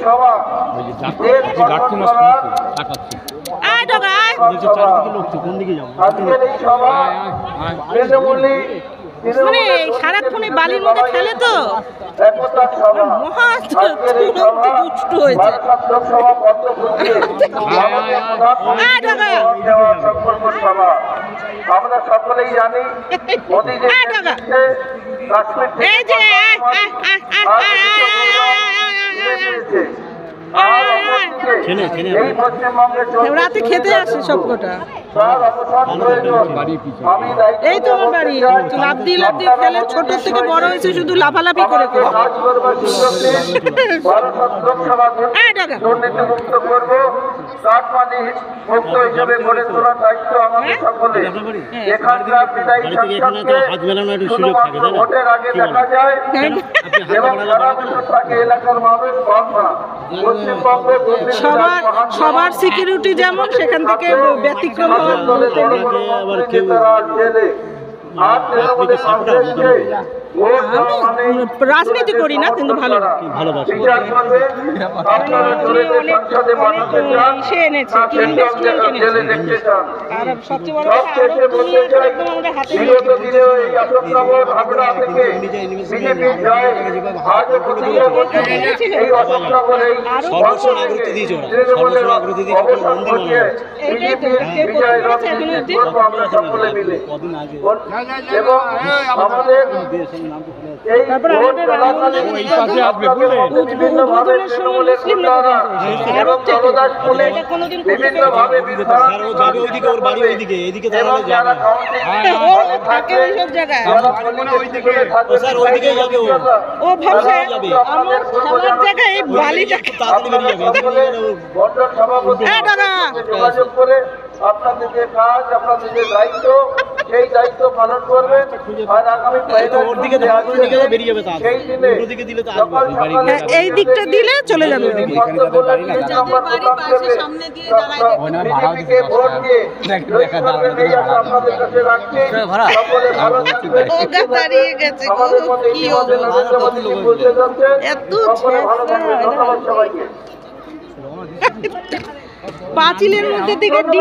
সভা আজকের এই সভা তৃণমূলী মানে সারাক্ষণে বালির মধ্যে খেলে তো দুষ্টু হয়েছে। আমরা সকলেই জানি মোদী যে রাতে খেতে আসে সবকটা। এই তো আমার বাড়ি, লাফ দিয়ে খেলে, ছোট থেকে বড় হয়েছে শুধু লাফালাফি করে করে। ভোটের আগে দেখা যায় এবং সারা বছর থাকে এলাকার মানুষ পশ্চিমবঙ্গে সবার সিকিউরিটি যেমন, সেখান থেকে ব্যতিক্রম হওয়ার রাজনীতি করি না, কিন্তু ভালোবাসি। সে এনেছে সবচেয়ে বড় আপনাদের যে কাজ, আপনাদের যে দায়িত্ব, সেই দায়িত্ব পালন করবেন। আর আগামী এই দিকটা দিলে চলে যাবে। পাঁচিলের মধ্যে দিকে